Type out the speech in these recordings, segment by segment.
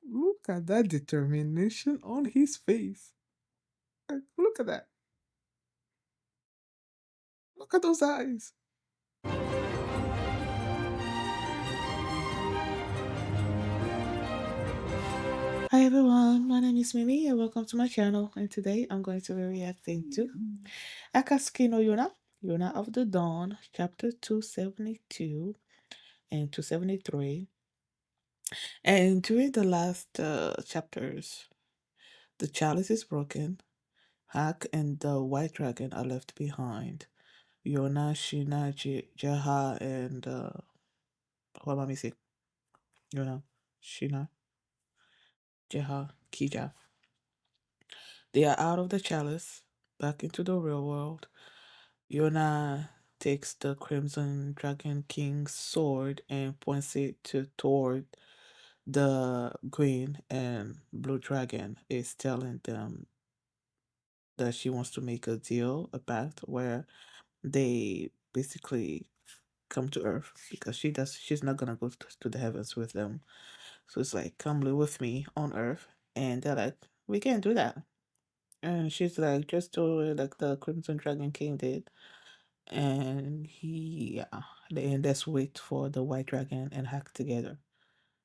Look at that determination on his face. Look at that. Look at those eyes. Hi everyone, my name is Mimi and welcome to my channel. And today I'm going to be reacting to Akatsuki no Yona, Yona of the Dawn, chapter 272 and 273. And during the last chapters, the chalice is broken, Hak and the white dragon are left behind. Yona, Shin-Ah, Jae-ha and what am I missing? Yona, Shin-Ah, Jae-ha, Ki-ja. They are out of the chalice, back into the real world. Yona takes the Crimson Dragon King's sword and points it toward the green and blue dragon. Is telling them that she wants to make a deal, a pact where they basically come to Earth because she's not gonna go to the heavens with them. So it's like, come live with me on Earth, and they're like, we can't do that. And she's like, just do it like the Crimson Dragon King did. And yeah, and let's wait for the White Dragon and Hack together.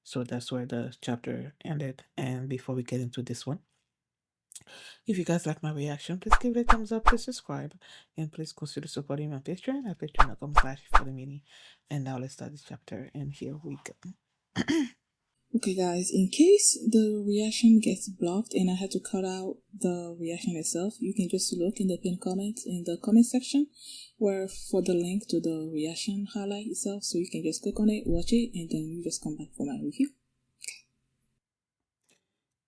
So that's where the chapter ended. And before we get into this one, if you guys like my reaction, please give it a thumbs up, please subscribe, and please consider supporting my Patreon at patreon.com/, for the mini. And now let's start this chapter. And here we go. Okay, guys, in case the reaction gets blocked and I had to cut out the reaction itself, you can just look in the pinned comments in the comment section where for the link to the reaction highlight itself, so you can just click on it, watch it, and then you just come back for my review.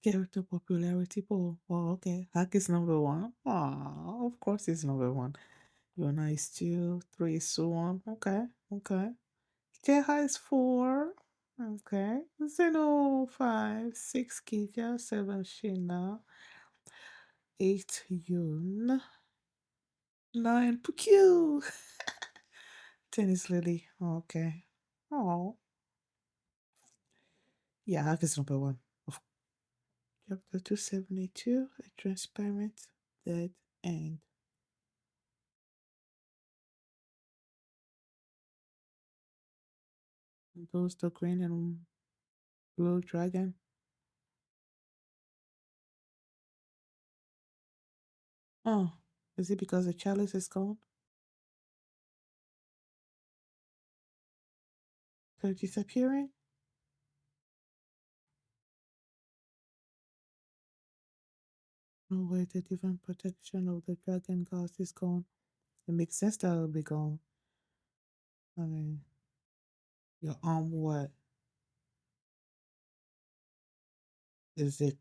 Character popularity poll. Oh, okay. Hack is number one. Ah, of course he's number one. Yona is two, three is Suwon. Okay, okay. Jae-ha is four. Okay. Zeno five, six Ki-ja, seven Shin-Ah, eight Yun, nine Pukyu. 10 is Lily. Okay. Oh. Yeah, Hack is number one. Of chapter 272, a transparent dead end. Those the green and blue dragon. Oh, is it because the chalice is gone? They're disappearing? No way, the divine protection of the dragon gods is gone. It makes sense that it'll be gone. I mean, your arm, what? Is it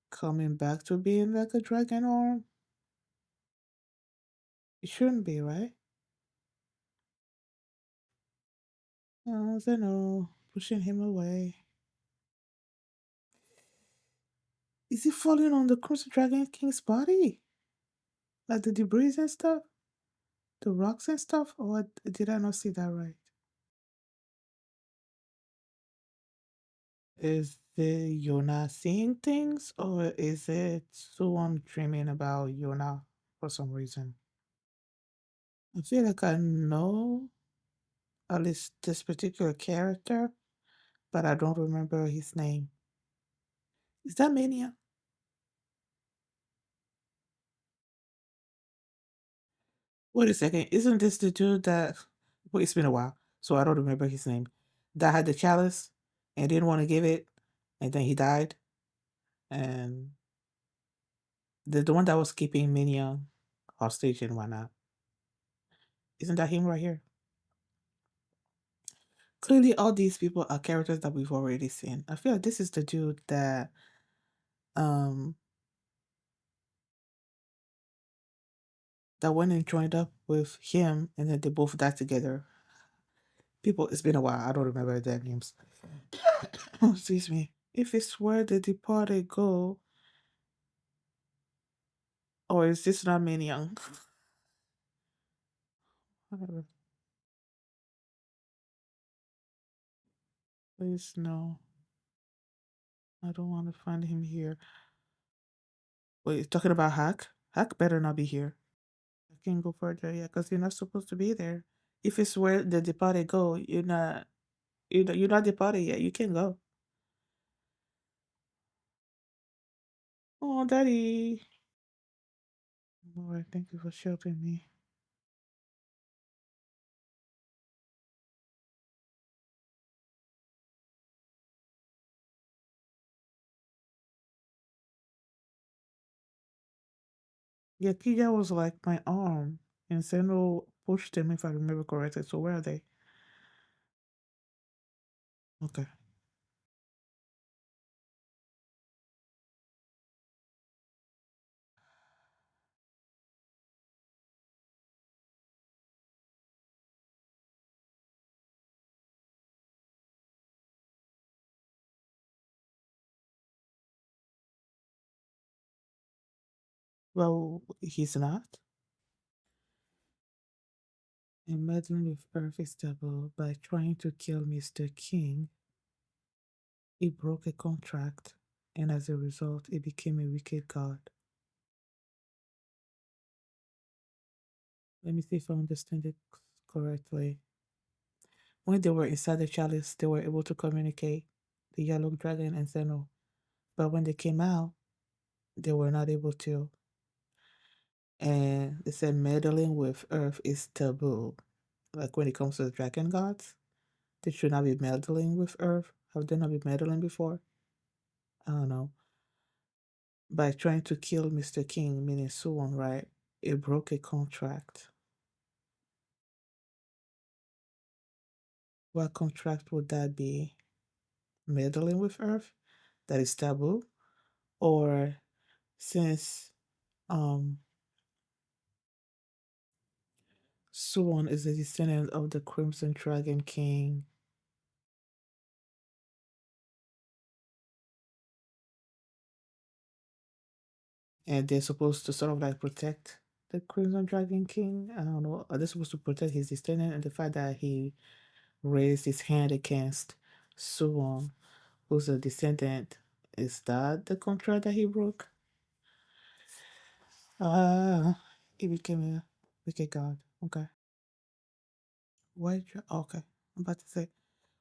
coming back to being like a dragon arm? It shouldn't be, right? Oh, Zeno, pushing him away. Is he falling on the Crimson Dragon King's body? Like the debris and stuff? The rocks and stuff? Or did I not see that right? Is the Yona seeing things, or is it someone dreaming about Yona for some reason? I feel like I know at least this particular character, but I don't remember his name. Is that Mania? Wait a second, isn't this the dude that? Well, it's been a while, so I don't remember his name. That had the chalice and didn't want to give it, and then he died. And the one that was keeping Mania hostage and whatnot. Isn't that him right here? Clearly, all these people are characters that we've already seen. I feel like this is the dude um that went and joined up with him, and then they both died together. People, it's been a while. I don't remember their names. Oh, excuse me. If it's where the departed go, or is this not Min Young? Whatever. Please no. I don't want to find him here. Wait, you're talking about Hack? Hack better not be here. I can't go further yet because you're not supposed to be there. If it's where the departed go, you're not departed yet. You can go. Oh, Daddy. Lord, thank you for sheltering me. Yeah, Kia was like my arm, and Zeno pushed him if I remember correctly. So where are they? Okay. Well, he's not. And meddling with Earth is double by trying to kill Mr. King. He broke a contract, and as a result, he became a wicked god. Let me see if I understand it correctly. When they were inside the chalice, they were able to communicate, the yellow dragon and Zeno. But when they came out, they were not able to. And they said meddling with Earth is taboo. Like when it comes to the dragon gods, they should not be meddling with Earth. Have they not been meddling before? I don't know. By trying to kill Mr. King, meaning Suwon, right? It broke a contract. What contract would that be? Meddling with Earth? That is taboo? Or since um Suwon is a descendant of the Crimson Dragon King, and they're supposed to sort of like protect the Crimson Dragon King. I don't know. Are they supposed to protect his descendant and the fact that he raised his hand against Suwon, who's a descendant? Is that the contract that he broke? Ah, he became a wicked god. Okay. Okay. I'm about to say,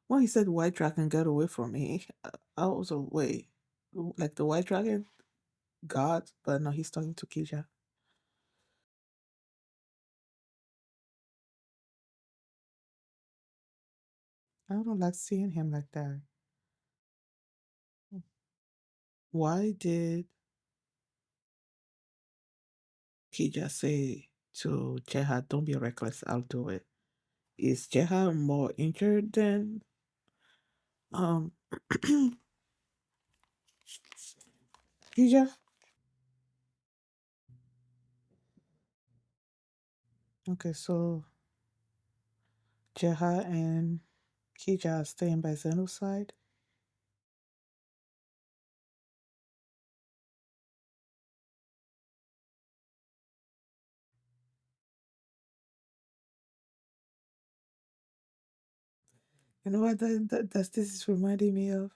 when he said white dragon get away from me, I was away. Like the white dragon god, but no, he's talking to Ki-ja. I don't like seeing him like that. Why did Ki-ja say to Jae-ha, don't be reckless, I'll do it? Is Jae-ha more injured than um Ki-ja? Okay, so Jae-ha and Ki-ja are staying by Zeno's side. You know what this is reminding me of?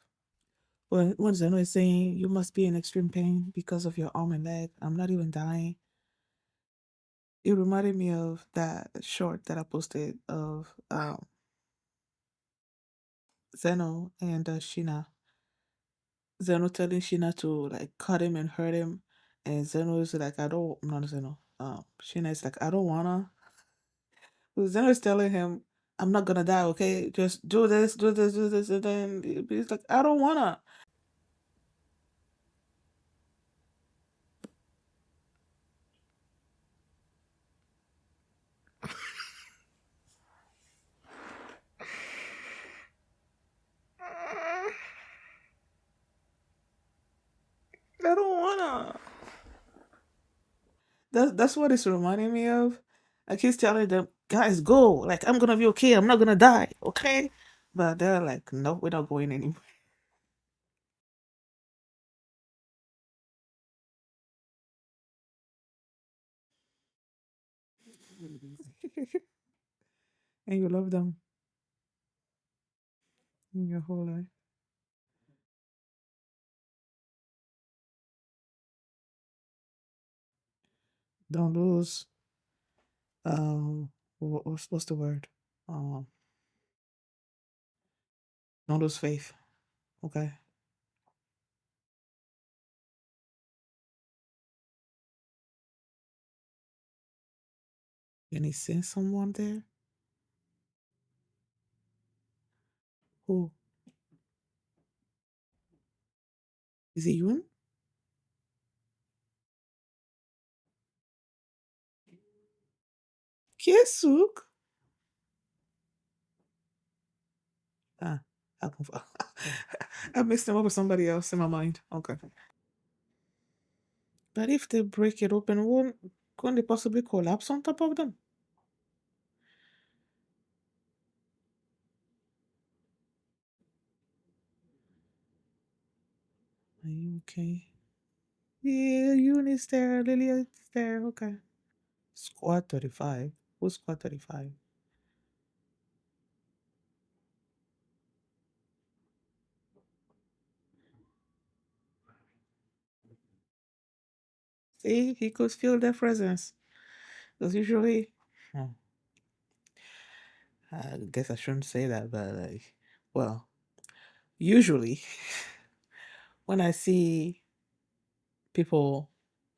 When Zeno is saying you must be in extreme pain because of your arm and leg. I'm not even dying. It reminded me of that short that I posted of Zeno and Shina. Zeno telling Shina to like cut him and hurt him, and Zeno is like, I don't. Not Zeno. Shina is like, I don't wanna. Well, Zeno is telling him, I'm not gonna die. Okay, just do this, do this, do this, and then he's like, I don't wanna. I don't wanna. That's what it's reminding me of. Like he's telling them, guys, go. Like I'm gonna be okay. I'm not gonna die. Okay, but they're like, no, we're not going anymore. And you love them in your whole life. Don't lose. What's the word? Um, don't lose faith. Okay. Can he send someone there? Who is it? Yun? Kiesuk? Ah, I conf- I mixed them up with somebody else in my mind. Okay. But if they break it open, won't couldn't they possibly collapse on top of them? Are you okay? Yeah, Eunice there, Lilia there. Okay. Squad 35. Who's Squad 35? See, he could feel their presence. Because usually, hmm, I guess I shouldn't say that, but like, well, usually when I see people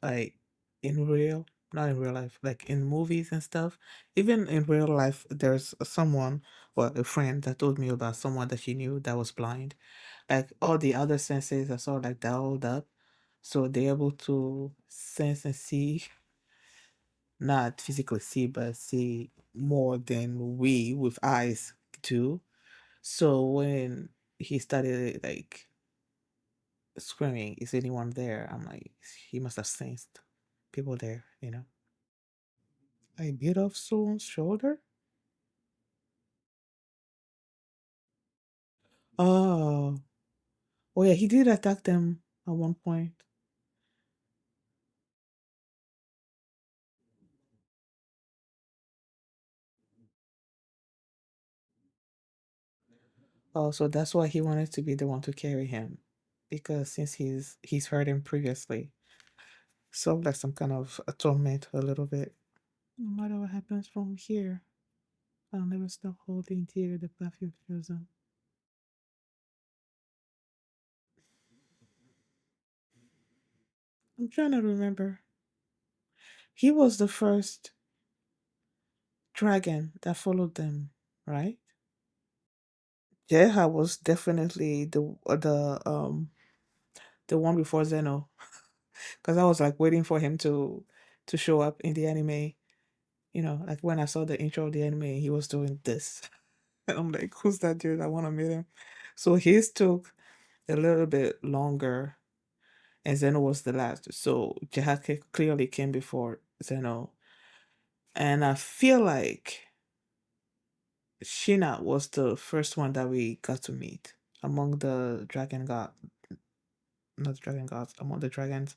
like in real, not in real life, like in movies and stuff, even in real life, there's someone, well, a friend that told me about someone that she knew that was blind. Like all the other senses are sort of like dialed up, so they're able to sense and see, not physically see, but see more than we with eyes do. So when he started like screaming, "Is anyone there?" I'm like, he must have sensed people there, you know. I bit off Suwon's shoulder. Oh, oh yeah, he did attack them at one point. Oh, so that's why he wanted to be the one to carry him, because since he's hurt him previously, so like some kind of atonement a little bit. No matter what happens from here, I'll never stop holding dear the path you've chosen. I'm trying to remember. He was the first dragon that followed them, right? Jae-ha was definitely the one before Zeno, because I was like waiting for him to show up in the anime. You know, like when I saw the intro of the anime, he was doing this, and I'm like, "Who's that dude? I want to meet him." So his took a little bit longer, and Zeno was the last. So Jae-ha clearly came before Zeno, and I feel like Shina was the first one that we got to meet among the dragon god, not the dragon gods, among the dragons.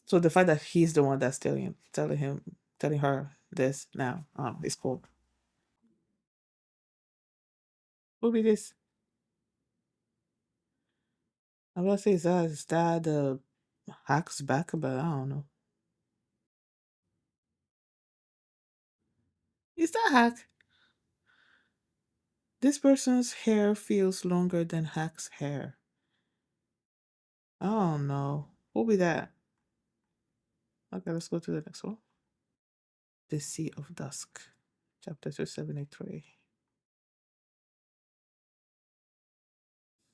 So the fact that he's the one that's telling her this now, is cool. Who be this? I'm gonna say is that the Hack's back, but I don't know. Is that Hack? This person's hair feels longer than Hack's hair. I don't know. Who be that? Okay, let's go to the next one. The Sea of Dusk, chapter 273.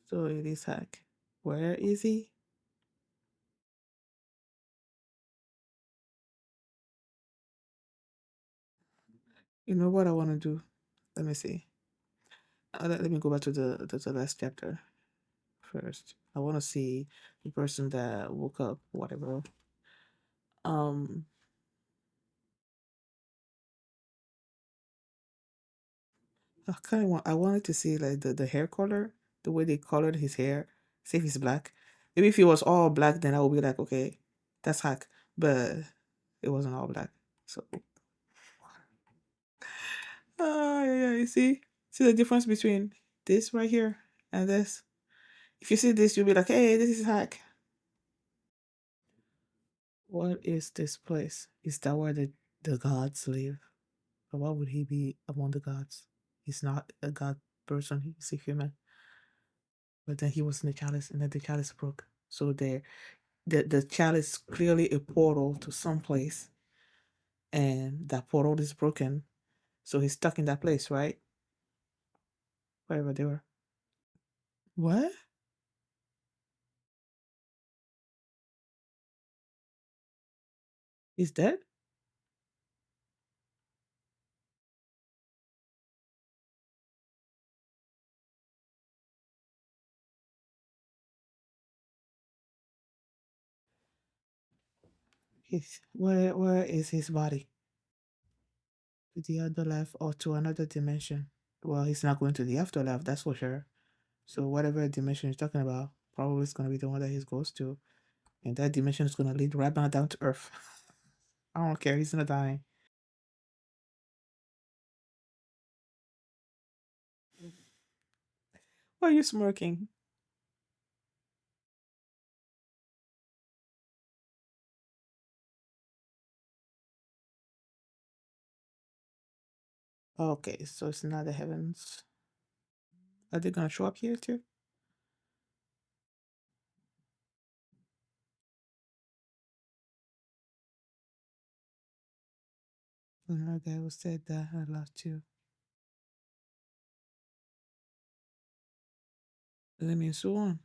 So it is Hack. Where is he? You know what I want to do? Let me see. Let me go back to the last chapter first. I want to see the person that woke up, whatever. Um, I wanted to see like the hair color, the way they colored his hair. See if he's black. Maybe if he was all black, then I would be like, okay, that's Hack. But it wasn't all black. So, yeah, yeah. You see the difference between this right here and this. If you see this, you'll be like, hey, this is Hack. What is this place? Is that where the gods live? But why would he be among the gods? He's not a god person, he's a human. But then he was in the chalice and then the chalice broke. So there the chalice is clearly a portal to some place and that portal is broken. So he's stuck in that place, right? Wherever they were. What? He's dead? He's where is his body? To the other life or to another dimension? Well, he's not going to the afterlife, that's for sure. So whatever dimension he's talking about, probably is gonna be the one that he goes to. And that dimension is gonna lead right back down to earth. I don't care, he's not dying. Why are you smirking? Okay, so it's not the heavens. Are they gonna show up here too? Another guy who said that a lot too. Let me Suwon.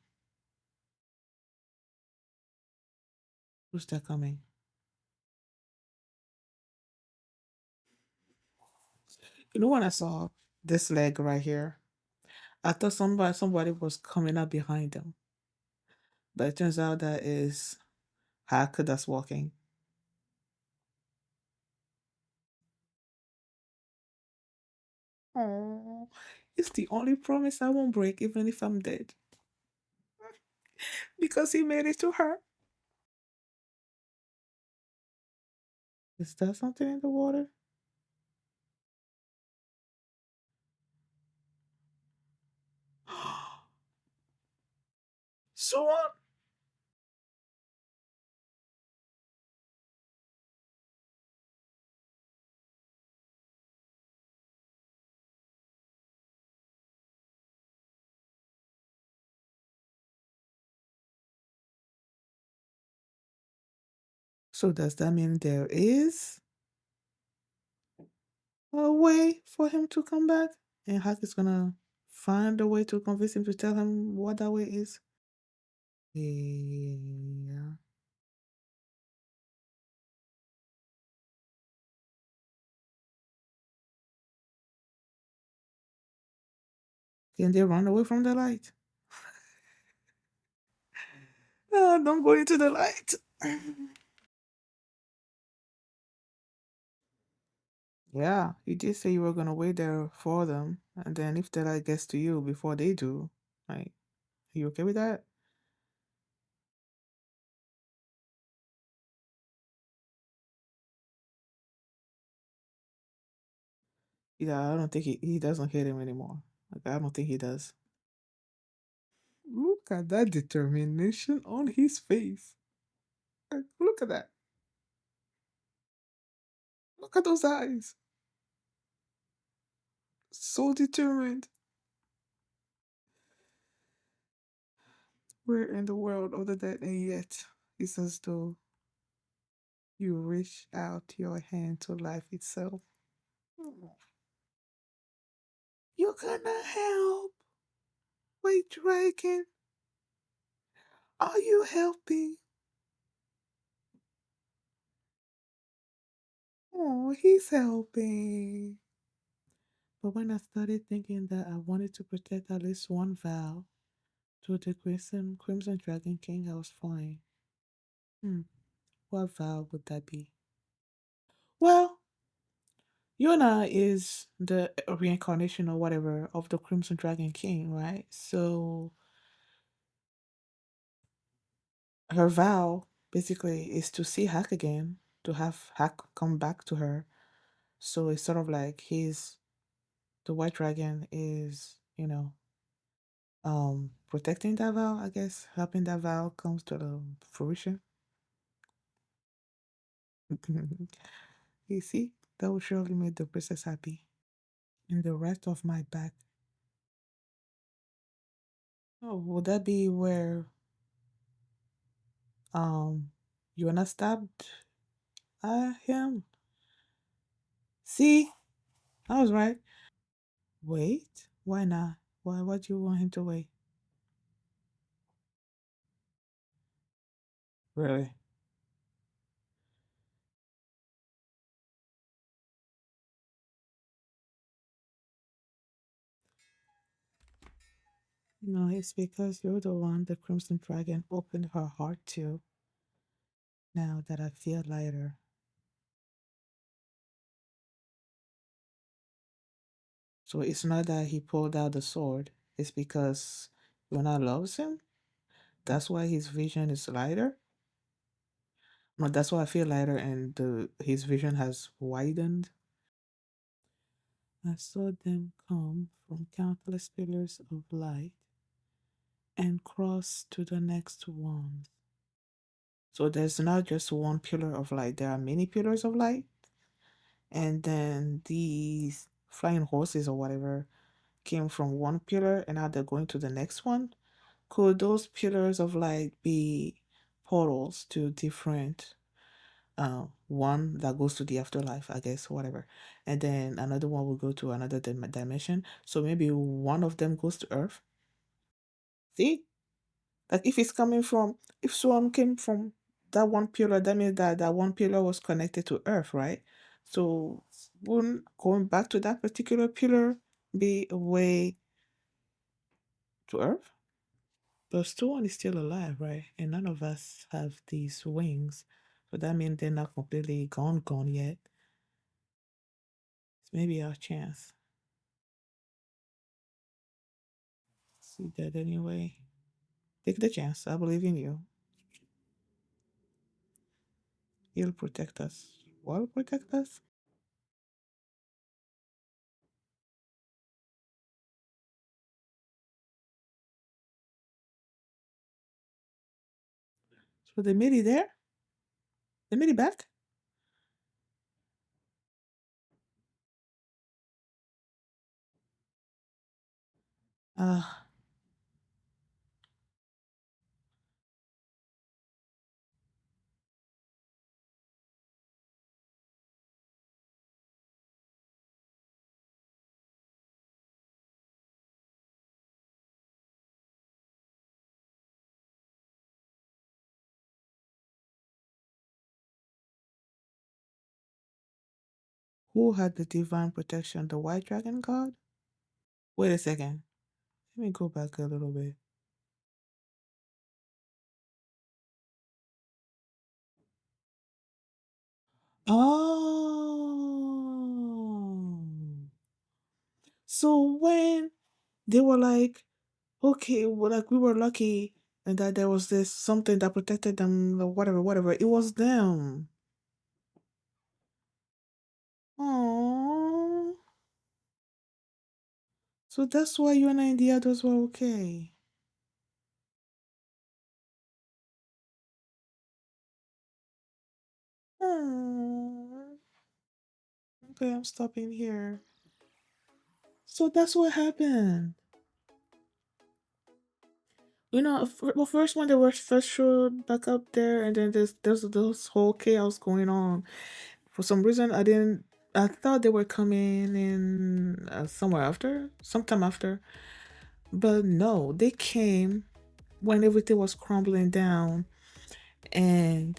Who's that coming? You know when I saw this leg right here, I thought somebody was coming up behind them. But it turns out that is Hak that's walking. Oh, it's the only promise I won't break, even if I'm dead. Because he made it to her. Is there something in the water? Suwon! So does that mean there is a way for him to come back? And Hak is gonna find a way to convince him to tell him what that way is? Yeah. Can they run away from the light? Don't go into the light. Yeah, you did say you were gonna wait there for them, and then if the light gets to you before they do, like, are you okay with that? Yeah, I don't think he doesn't hate him anymore. Like, I don't think he does. Look at that determination on his face. Like, look at that. Look at those eyes. So determined. We're in the world of the dead, and yet it's as though you reach out your hand to life itself. You're gonna help. Wait, dragon. Are you helping? Oh, he's helping. But when I started thinking that I wanted to protect at least one vow to the Crimson Dragon King, I was fine. Hmm, what vow would that be? Well, Yona is the reincarnation or whatever of the Crimson Dragon King, right? So her vow basically is to see Hak again, to have Hak come back to her. So it's sort of like the White Dragon is, protecting that vow, I guess, helping that vow comes to the fruition. You see, that will surely make the princess happy. And the rest of my back. Oh, would that be where Yona stabbed him? See, I was right. Wait, why not? Why do you want him to wait? Really? No, it's because you're the one the Crimson Dragon opened her heart to. Now that I feel lighter. So it's not that he pulled out the sword. It's because Yona loves him. That's why his vision is lighter. No, that's why I feel lighter and his vision has widened. I saw them come from countless pillars of light and cross to the next one. So there's not just one pillar of light, there are many pillars of light. And then these flying horses or whatever came from one pillar and now they're going to the next one. Could those pillars of light be portals to different one that goes to the afterlife, I guess, whatever, and then another one will go to another dimension. So maybe one of them goes to Earth. See, like if it's coming from, if Suwon came from that one pillar, that means that that one pillar was connected to Earth, right? So wouldn't going back to that particular pillar be a way to Earth? But Suwon is still alive, right? And none of us have these wings, so that means they're not completely gone yet. It's maybe our chance. See that anyway. Take the chance. I believe in you. He'll protect us. Will protect us? So they made it there? They made it back? Who had the divine protection? The white dragon god? Wait a second. Let me go back a little bit. Oh. So when they were like, okay, well, like we were lucky and that there was this something that protected them, or whatever, it was them. Oh. So that's why you and the others were okay. Oh. Okay, I'm stopping here. So that's what happened. Well, first when they were first showed back up there, and then there's this whole chaos going on. For some reason, I didn't. I thought they were coming in somewhere after, sometime after, but no, they came when everything was crumbling down and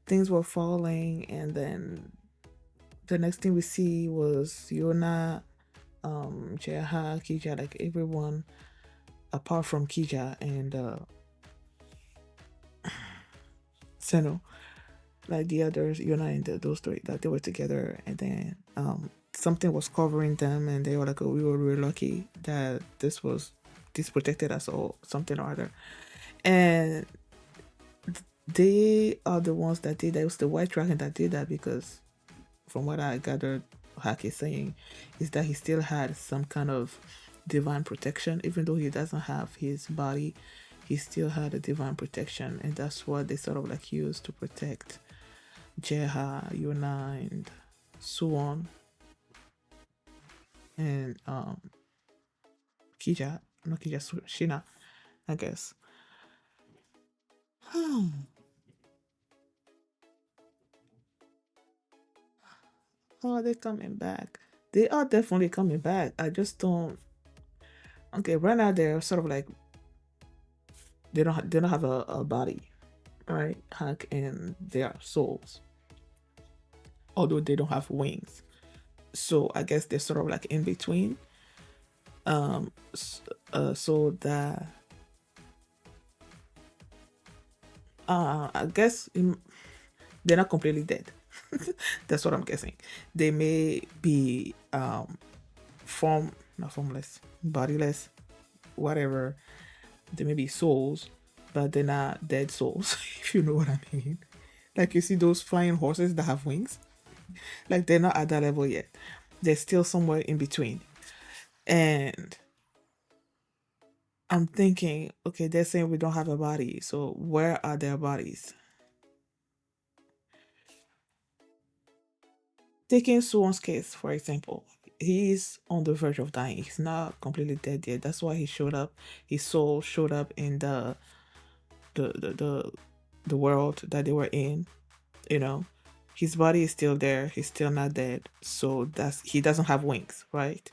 things were falling, and then the next thing we see was Yona, Jae-ha, Ki-ja, like everyone apart from Ki-ja and Zeno, like the others, Yona and those three, that they were together, and then something was covering them, and they were like, oh, we were really lucky that this protected us or something or other, and they are the ones that did that. It was the white dragon that did that because, from what I gathered, Hak is saying is that he still had some kind of divine protection, even though he doesn't have his body. He still had a divine protection, and that's what they sort of like used to protect Jae-ha, Yona, and Suwon, and Ki-ja, not Ki-ja, Shin-Ah, I guess. How are they coming back? They are definitely coming back. I just don't. Okay, right now they're sort of like they don't have a body, right? Hak and their souls, although they don't have wings. So I guess they're sort of like in between. Um, so that I guess they're not completely dead. That's what I'm guessing. They may be not formless, bodiless, whatever. They may be souls, but they're not dead souls, if you know what I mean. Like you see those flying horses that have wings, like they're not at that level yet. They're still somewhere in between. And I'm thinking, okay, they're saying we don't have a body, so where are their bodies? Taking Suwon's case, for example, he's on the verge of dying. He's not completely dead yet. That's why he showed up. His soul showed up in the the the, the world that they were in. You know, his body is still there. He's still not dead. So that's he doesn't have wings, right?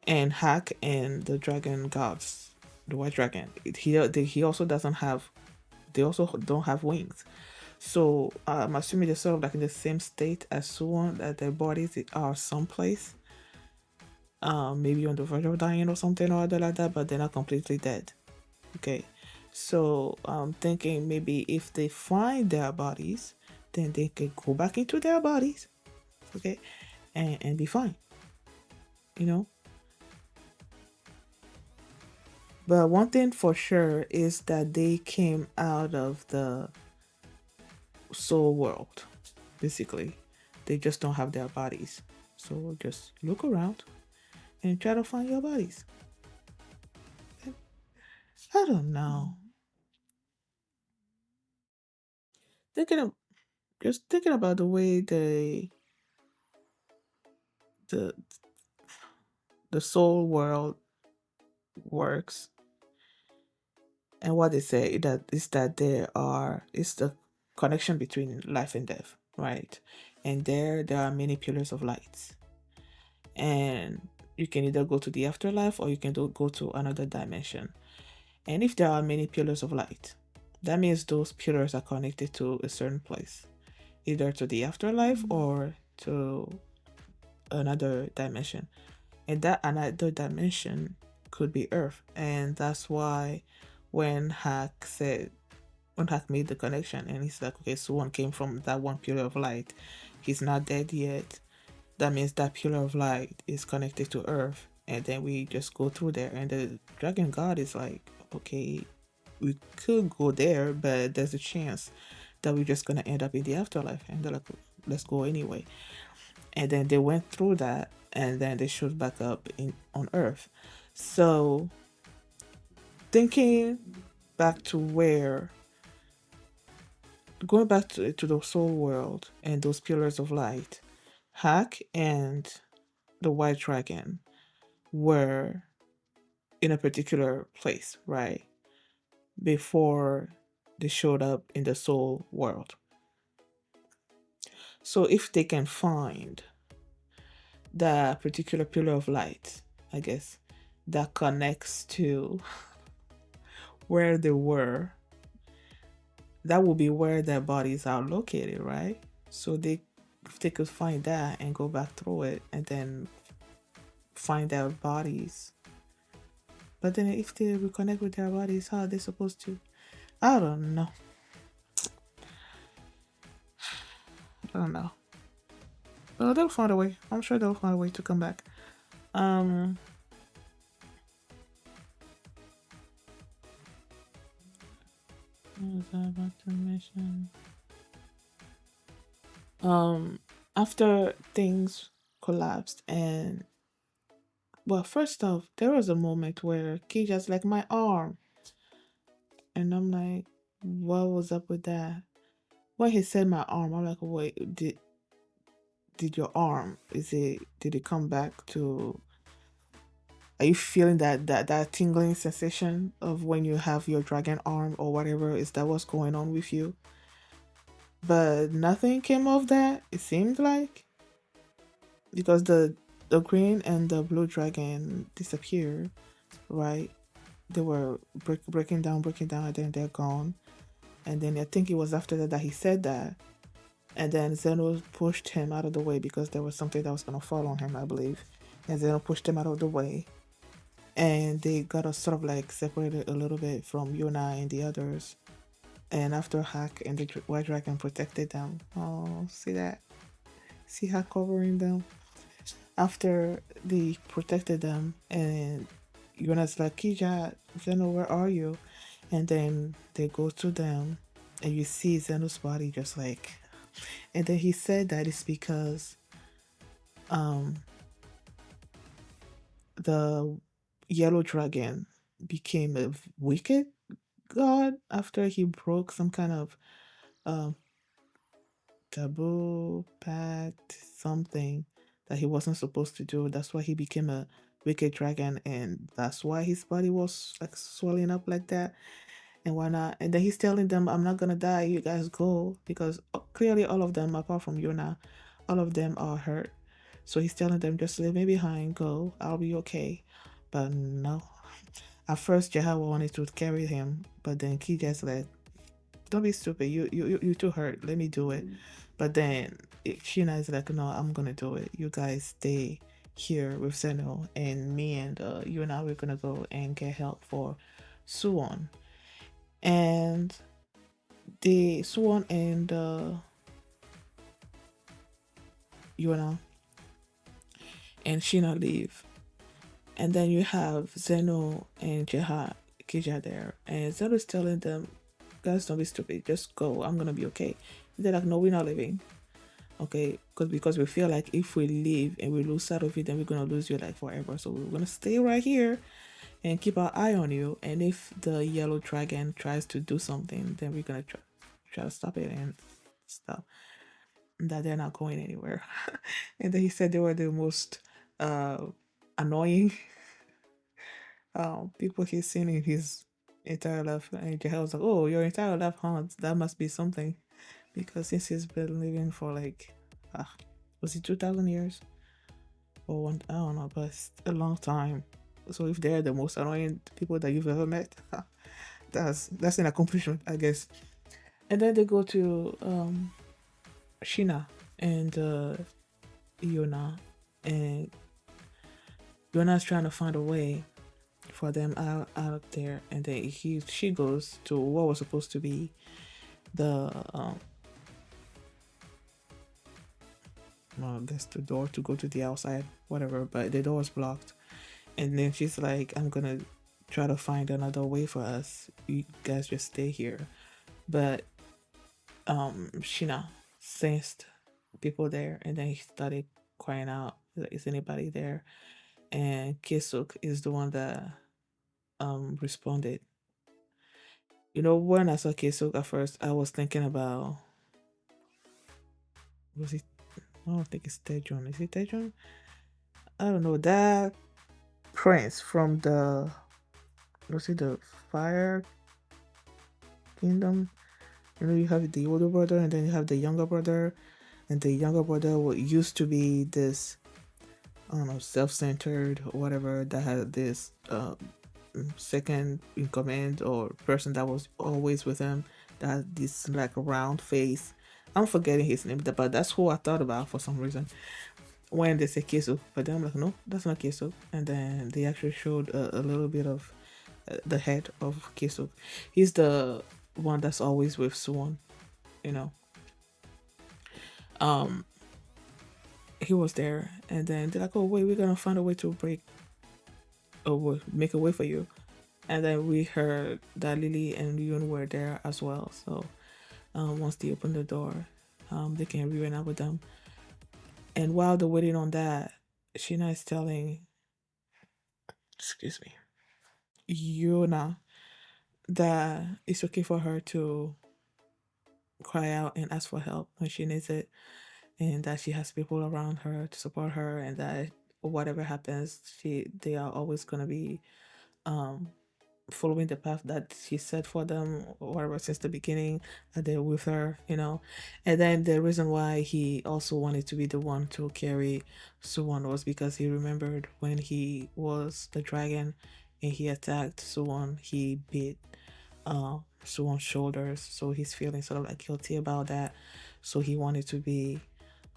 And Hak and the dragon gods, the white dragon, he also doesn't have. They also don't have wings. So I'm assuming they're sort of like in the same state as Suwon, that their bodies are someplace, maybe on the verge of dying or something or other like that, but they're not completely dead. Okay, so I'm thinking maybe if they find their bodies, then they could go back into their bodies, okay, and be fine, you know. But one thing for sure is that they came out of the soul world, basically. They just don't have their bodies. So just look around and try to find your bodies. I don't know. Thinking of just thinking about the way the the soul world works and what they say that is that there are it's the connection between life and death, right? And there are many pillars of lights. And you can either go to the afterlife or you can go to another dimension. And if there are many pillars of light, that means those pillars are connected to a certain place, either to the afterlife or to another dimension. And that another dimension could be Earth. And that's why when when Hack made the connection and he's like, okay, so one came from that one pillar of light. He's not dead yet. That means that pillar of light is connected to Earth. And then we just go through there. And the dragon god is like, okay, we could go there, but there's a chance that we're just gonna end up in the afterlife. And they're like, let's go anyway. And then they went through that, and then they showed back up in on Earth. So thinking back to where, going back to the soul world and those pillars of light, Hack and the White Dragon were in a particular place, right? Before they showed up in the soul world. So if they can find that particular pillar of light, I guess, that connects to where they were, that will be where their bodies are located, right? So they if they could find that and go back through it and then find their bodies. But then if they reconnect with their bodies, how are they supposed to? I don't know. I don't know. Well, they'll find a way. I'm sure they'll find a way to come back. Um, what was I about to mention? Um, After things collapsed and well, first off, there was a moment where Kija's like my arm, and I'm like, what was up with that? when he said my arm, I'm like, wait, did your arm, did it come back to, are you feeling that tingling sensation of when you have your dragon arm or whatever? Is that what's going on with you? But nothing came of that, it seemed like, because the green and the blue dragon disappeared, right? They were breaking down, and then they're gone. And then I think it was after that he said that. And then Zeno pushed him out of the way because there was something that was going to fall on him, I believe. And Zeno pushed him out of the way. And they got us sort of like separated a little bit from Yona and the others. And after Hak and the White Dragon protected them. Oh, see that? See Hak covering them? After they protected them, and Yona's like, Ki-ja, Zeno, where are you? And then they go to them, and you see Zeno's body just like. And then he said that it's because um the yellow dragon became a wicked god after he broke some kind of um taboo pact, something that he wasn't supposed to do. That's why he became a wicked dragon, and that's why his body was like swelling up like that. And why not? And then he's telling them, I'm not gonna die, you guys go, because clearly all of them, apart from Yona, all of them are hurt. So he's telling them, just leave me behind, go, I'll be okay. But no. At first Jae-ha wanted to carry him, but then Ki just like, don't be stupid, you too hurt, let me do it. But then Sheena is like, no, I'm gonna do it. You guys stay here with Zeno, and me and you and I, we're gonna go and get help for Suwon. And the Suwon and Yona and Sheena leave. And then you have Zeno and Jae-ha, Ki-ja there. And Zeno's telling them, guys, don't be stupid, just go, I'm gonna be okay. They're like, no, we're not leaving. Okay, because we feel like if we leave and we lose sight of it, then we're gonna lose you like forever. So we're gonna stay right here and keep our eye on you. And if the yellow dragon tries to do something, then we're gonna try to stop it and stuff. That they're not going anywhere. And then he said they were the most uh annoying people he's seen in his entire life. And Jahel was like, oh, your entire life, huh? That must be something. Because since he's been living for like, was it 2,000 years? Or one, I don't know, but it's a long time. So if they're the most annoying people that you've ever met, that's an accomplishment, I guess. And then they go to Shina and Yona, and Yona's trying to find a way for them out there, and then she goes to what was supposed to be the well, I guess the door to go to the outside, whatever, but the door is blocked. And then she's like, I'm gonna try to find another way for us. You guys just stay here. But Shina sensed people there, and then he started crying out, like, is anybody there? And Kisuk is the one that responded. You know, when I saw Kisuk at first, I was thinking about, was it, I don't think it's Tejun. Is it Tejun? I don't know. That prince from the, was it the Fire Kingdom? You know, you have the older brother and then you have the younger brother. And the younger brother used to be this, I don't know, self-centered or whatever, that had this second in command or person that was always with him, that had this like round face. I'm forgetting his name, but that's who I thought about for some reason when they say Kesu. But then I'm like, no, that's not Kesu. And then they actually showed a little bit of the head of Kesu. He's the one that's always with Suwon, you know. Um, he was there, and then they're like, "Oh wait, we're gonna find a way to break or make a way for you." And then we heard that Lily and Yun were there as well. So once they open the door, they can reunite with them. And while they're waiting on that, Sheena is telling, excuse me, Yuna that it's okay for her to cry out and ask for help when she needs it, and that she has people around her to support her, and that whatever happens, they are always gonna be um following the path that she set for them or whatever since the beginning, that they're with her, you know. And then the reason why he also wanted to be the one to carry Suwon was because he remembered when he was the dragon and he attacked Suwon, he bit Suwon's shoulders, so he's feeling sort of like guilty about that. So he wanted to be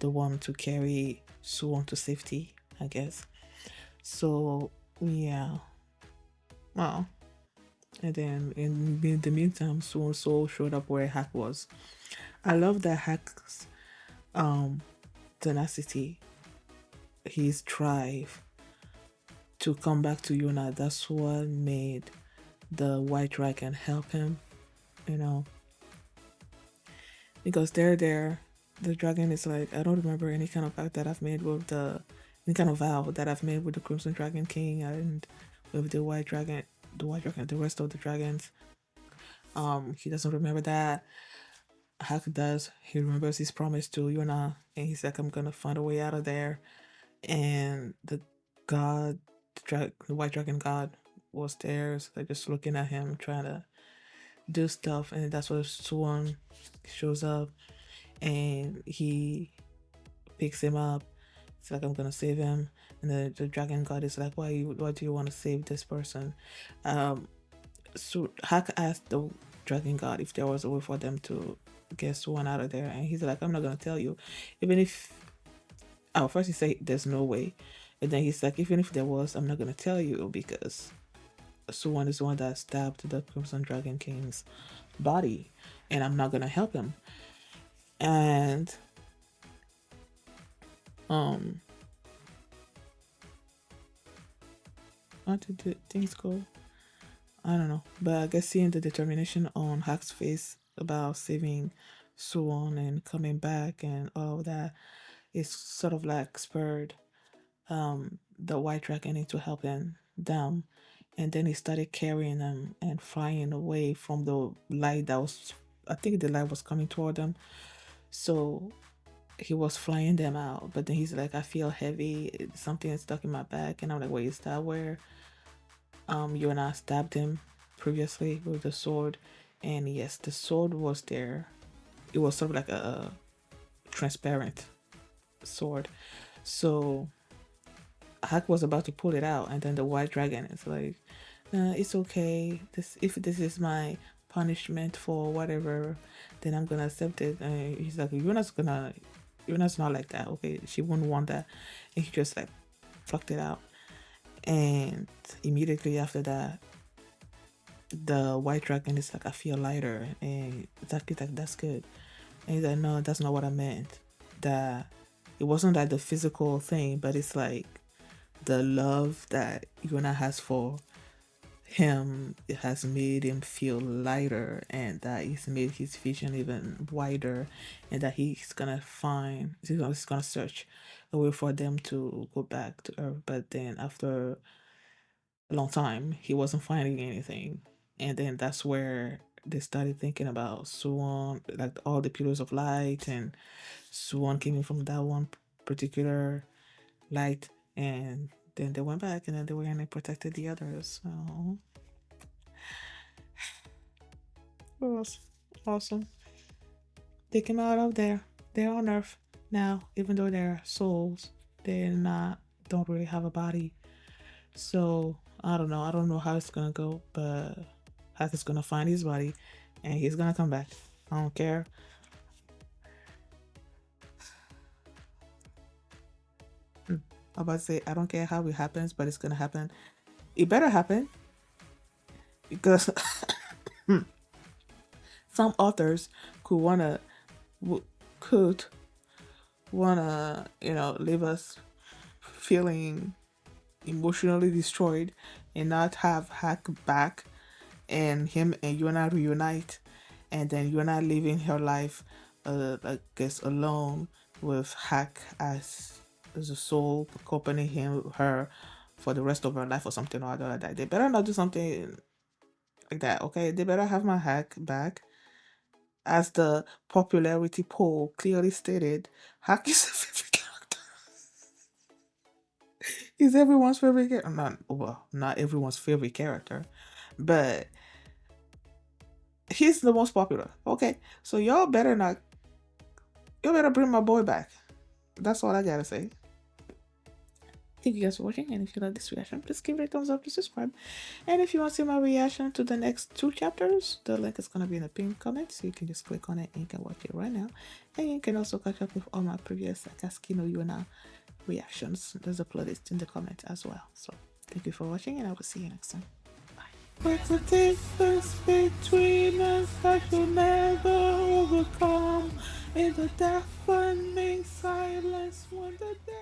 the one to carry Suwon to safety, I guess. So yeah, well, and then in the meantime, Suwon Soul showed up where Hack was. I love that Hack's um tenacity, his drive to come back to Yuna. That's what made the White Dragon help him, you know, because they're there. The dragon is like, I don't remember any kind of pact that I've made with any kind of vow that I've made with the Crimson Dragon King and with the rest of the dragons. He doesn't remember that. Hack does. He remembers his promise to Yuna, and he's like, I'm gonna find a way out of there. And the god, the White Dragon God, was there, so they're just looking at him, trying to do stuff, and that's where Suwon shows up, and he picks him up. It's like, I'm gonna save him, and the Dragon God is like, why do you want to save this person? Um, so Hack asked the Dragon God if there was a way for them to get Swan out of there, and he's like, I'm not gonna tell you, even if. Oh, first he said there's no way, and then he's like, even if there was, I'm not gonna tell you because Swan is the one that stabbed the Crimson Dragon King's body, and I'm not gonna help him. And um, how did things go? I don't know, but I guess seeing the determination on Hack's face about saving Suwon and coming back and all of that is sort of like spurred the White Dragon into helping them, and then he started carrying them and flying away from the light that was. I think the light was coming toward them, so he was flying them out. But then he's like, I feel heavy. Something is stuck in my back, and I'm like, wait, is that where Yona stabbed him previously with the sword? And yes, the sword was there. It was sort of like a transparent sword. So Hack was about to pull it out, and then the white dragon is like, "It's okay. If this is my punishment for whatever, then I'm gonna accept it." And he's like, you're not like that. Okay, she wouldn't want that." And he just like plucked it out, and immediately after that, the white dragon is like, "I feel lighter," and exactly like, "That's good." And he's like, "No, that's not what I meant. That it wasn't like the physical thing, but it's like the love that Yuna has for him, it has made him feel lighter, and that it's made his vision even wider, and that he's gonna search a way for them to go back to Earth." But then after a long time, he wasn't finding anything, and then that's where they started thinking about Suwon, like all the pillars of light, and Suwon came in from that one particular light, and then they went back, and then they went and they protected the others. So it was awesome. They came out of there. They're on Earth now, even though they're souls. They're not. Don't really have a body. So I don't know. I don't know how it's gonna go, but Hack is gonna find his body, and he's gonna come back. I don't care. I'm about to say I don't care how it happens, but it's gonna happen. It better happen because some authors could w- could leave us feeling emotionally destroyed and not have Hack back and him and Yona reunite, and then Yona living her life, I guess, alone with Hack as a soul accompanying her for the rest of her life or something or other like that. They better not do something like that, okay? They better have my Hack back as the popularity poll clearly stated, Hak is a favorite character. He's everyone's favorite character. Not well, not everyone's favorite character, but he's the most popular. Okay, so y'all better not. You better bring my boy back. That's all I gotta say. Thank you guys for watching, and if you like this reaction, please give it a thumbs up to subscribe. And if you want to see my reaction to the next 2 chapters, the link is gonna be in the pinned comment, so you can just click on it and you can watch it right now. And you can also catch up with all my previous Akatsuki no Yona reactions. There's a playlist in the comments as well. So thank you for watching, and I will see you next time. What's the difference between us that you'll never overcome? In the deafening silence when the day